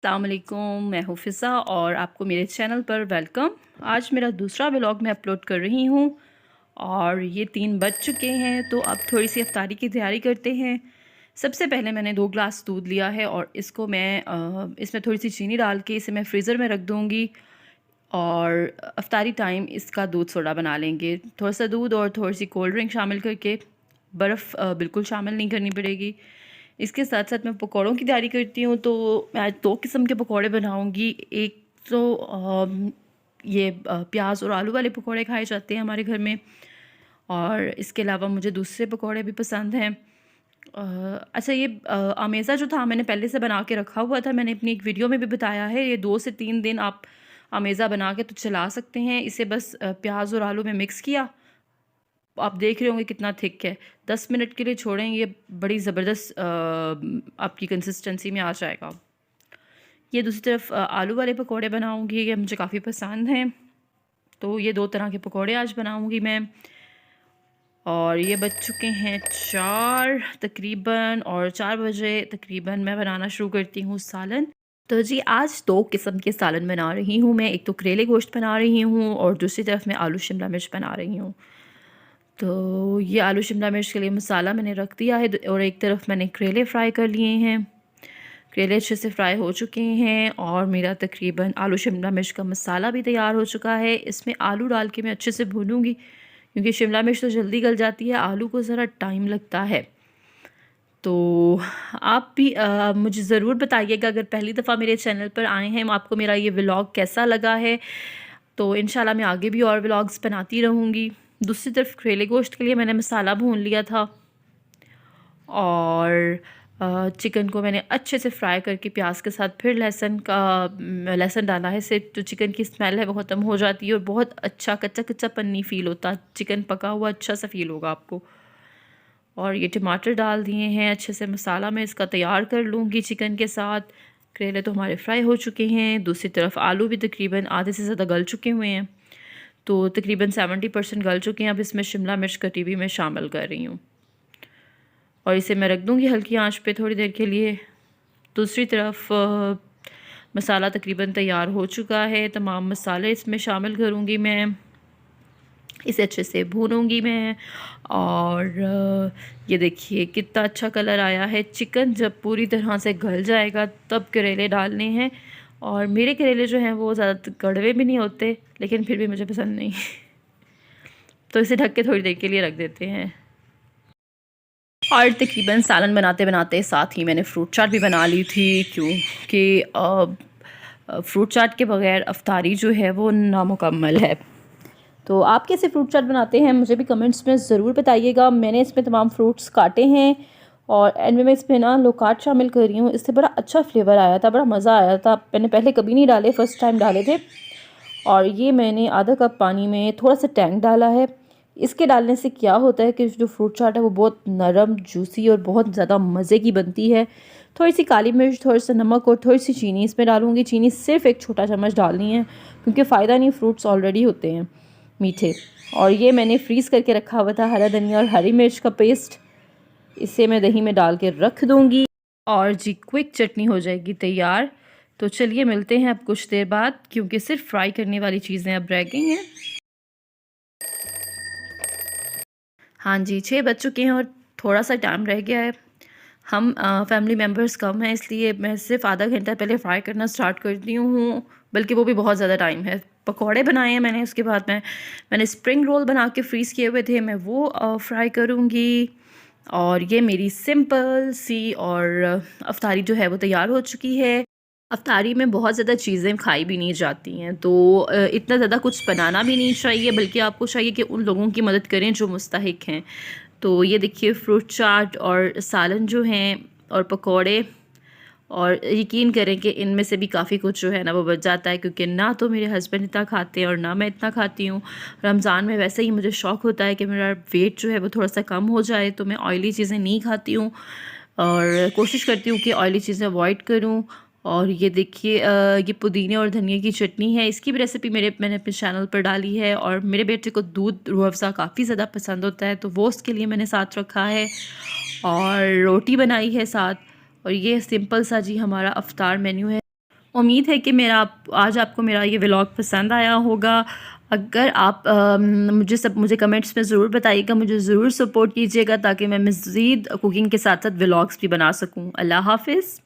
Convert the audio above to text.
अस्सलामुअलैकुम, मैं हूँ फ़िज़ा और आपको मेरे चैनल पर वेलकम। आज मेरा दूसरा व्लॉग मैं अपलोड कर रही हूँ और ये 3 बज चुके हैं, तो अब थोड़ी सी इफ्तारी की तैयारी करते हैं। सबसे पहले मैंने 2 ग्लास दूध लिया है और इसको मैं इसमें थोड़ी सी चीनी डाल के इसे मैं फ्रीज़र में रख दूँगी और इफ्तारी टाइम इसका दूध सोडा बना लेंगे। थोड़ा सा दूध और थोड़ी सी कोल्ड ड्रिंक शामिल करके, बर्फ़ बिल्कुल शामिल नहीं करनी पड़ेगी। इसके साथ साथ मैं पकौड़ों की तैयारी करती हूँ, तो मैं आज 2 किस्म के पकौड़े बनाऊँगी। एक तो ये प्याज और आलू वाले पकौड़े खाए जाते हैं हमारे घर में, और इसके अलावा मुझे दूसरे पकौड़े भी पसंद हैं। अच्छा, ये अमेज़ा जो था मैंने पहले से बना के रखा हुआ था, मैंने अपनी एक वीडियो में भी बताया है। ये 2 से 3 दिन आप अमेज़ा बना के तो चला सकते हैं। इसे बस प्याज और आलू में मिक्स किया, आप देख रहे होंगे कितना थिक है। 10 मिनट के लिए छोड़ेंगे, ये बड़ी ज़बरदस्त आपकी कंसिस्टेंसी में आ जाएगा। ये दूसरी तरफ आलू वाले पकोड़े बनाऊंगी, ये मुझे काफ़ी पसंद हैं, तो ये 2 तरह के पकोड़े आज बनाऊंगी मैं। और ये बज चुके हैं 4 तकरीबन, और 4 बजे तकरीबन मैं बनाना शुरू करती हूँ सालन। तो जी, आज 2 किस्म के सालन बना रही हूँ मैं। एक तो करेले गोश्त बना रही हूँ और दूसरी तरफ मैं आलू शिमला मिर्च बना रही हूँ। तो ये आलू शिमला मिर्च के लिए मसाला मैंने रख दिया है और एक तरफ मैंने करेले फ्राई कर लिए हैं। करेले अच्छे से फ्राई हो चुके हैं और मेरा तकरीबन आलू शिमला मिर्च का मसाला भी तैयार हो चुका है। इसमें आलू डाल के मैं अच्छे से भूनूंगी, क्योंकि शिमला मिर्च तो जल्दी गल जाती है, आलू को ज़रा टाइम लगता है। तो आप भी मुझे ज़रूर बताइएगा, अगर पहली दफ़ा मेरे चैनल पर आए हैं, आपको मेरा ये व्लॉग कैसा लगा है। तो इंशाल्लाह मैं आगे भी और व्लॉग्स बनाती रहूँगी। दूसरी तरफ करेले गोश्त के लिए मैंने मसाला भून लिया था और चिकन को मैंने अच्छे से फ्राई करके प्याज के साथ फिर लहसुन डाला है। इससे जो चिकन की स्मेल है वो ख़त्म हो जाती है और बहुत अच्छा कच्चा कच्चापन नहीं फ़ील होता, चिकन पका हुआ अच्छा सा फ़ील होगा आपको। और ये टमाटर डाल दिए हैं, अच्छे से मसाला मैं इसका तैयार कर लूँगी चिकन के साथ। करेले तो हमारे फ्राई हो चुके हैं, दूसरी तरफ आलू भी तकरीबन आधे से ज़्यादा गल चुके हुए हैं, तो तकरीबन 70% गल चुके हैं। अब इसमें शिमला मिर्च कटी भी मैं शामिल कर रही हूँ और इसे मैं रख दूँगी हल्की आंच पे थोड़ी देर के लिए। दूसरी तरफ मसाला तकरीबन तैयार हो चुका है, तमाम मसाले इसमें शामिल करूँगी मैं, इसे अच्छे से भूनूंगी मैं। और ये देखिए कितना अच्छा कलर आया है। चिकन जब पूरी तरह से गल जाएगा तब करेले डालने हैं, और मेरे करेले जो हैं वो ज़्यादा कड़वे भी नहीं होते, लेकिन फिर भी मुझे पसंद नहीं तो इसे ढक के थोड़ी देर के लिए रख देते हैं। और तकरीबन सालन बनाते बनाते साथ ही मैंने फ्रूट चाट भी बना ली थी, क्योंकि फ्रूट चाट के बगैर अफ्तारी जो है वो नामुकम्मल है। तो आप कैसे फ्रूट चाट बनाते हैं मुझे भी कमेंट्स में ज़रूर बताइएगा। मैंने इसमें तमाम फ्रूट्स काटे हैं और एंड में मैं इसमें ना लोकाट शामिल कर रही हूँ। इससे बड़ा अच्छा फ्लेवर आया था, बड़ा मज़ा आया था। मैंने पहले कभी नहीं डाले, फ़र्स्ट टाइम डाले थे। और ये मैंने आधा कप पानी में थोड़ा सा टैंक डाला है। इसके डालने से क्या होता है कि जो फ्रूट चाट है वो बहुत नरम, जूसी और बहुत ज़्यादा मज़े की बनती है। थोड़ी सी काली मिर्च, थोड़ा सा नमक और थोड़ी सी चीनी इसमें डालूँगी। चीनी सिर्फ 1 छोटा चम्मच डालनी है, क्योंकि फ़ायदा नहीं, फ्रूट्स ऑलरेडी होते हैं मीठे। और ये मैंने फ्रीज़ करके रखा हुआ था हरा धनिया और हरी मिर्च का पेस्ट, इसे मैं दही में डाल के रख दूँगी और जी क्विक चटनी हो जाएगी तैयार। तो चलिए मिलते हैं अब कुछ देर बाद, क्योंकि सिर्फ फ्राई करने वाली चीज़ें अब रह गई हैं। हाँ जी, 6 बज चुके हैं और थोड़ा सा टाइम रह गया है। हम फैमिली मेम्बर्स कम हैं, इसलिए मैं सिर्फ आधा घंटा पहले फ्राई करना स्टार्ट करती हूँ, बल्कि वो भी बहुत ज़्यादा टाइम है। पकौड़े बनाए हैं मैंने, उसके बाद मैंने स्प्रिंग रोल बना के फ्रीज़ किए हुए थे, मैं वो फ्राई करूँगी। और ये मेरी सिंपल सी और अफ्तारी जो है वो तैयार हो चुकी है। अफ्तारी में बहुत ज़्यादा चीज़ें खाई भी नहीं जाती हैं, तो इतना ज़्यादा कुछ बनाना भी नहीं चाहिए, बल्कि आपको चाहिए कि उन लोगों की मदद करें जो मुस्तहिक हैं। तो ये देखिए फ्रूट चाट और सालन जो हैं और पकोड़े, और यकीन करें कि इनमें से भी काफ़ी कुछ जो है ना वो बच जाता है, क्योंकि ना तो मेरे हस्बैंड इतना खाते हैं और ना मैं इतना खाती हूँ। रमज़ान में वैसे ही मुझे शौक़ होता है कि मेरा वेट जो है वो थोड़ा सा कम हो जाए, तो मैं ऑयली चीज़ें नहीं खाती हूँ और कोशिश करती हूँ कि ऑयली चीज़ें अवॉइड करूँ। और ये देखिए ये पुदीने और धनिया की चटनी है, इसकी भी रेसिपी मैंने अपने चैनल पर डाली है। और मेरे बेटे को दूध रूह अफ़ज़ा काफ़ी ज़्यादा पसंद होता है, तो वो उसके लिए मैंने साथ रखा है। और रोटी बनाई है साथ। और ये सिंपल सा जी हमारा अफ्तार मेन्यू है। उम्मीद है कि आज आपको मेरा ये व्लॉग पसंद आया होगा। अगर आप मुझे कमेंट्स में ज़रूर बताइएगा, मुझे ज़रूर सपोर्ट कीजिएगा ताकि मैं मज़ीद कुकिंग के साथ साथ व्लॉग्स भी बना सकूँ। अल्लाह हाफ़िज़।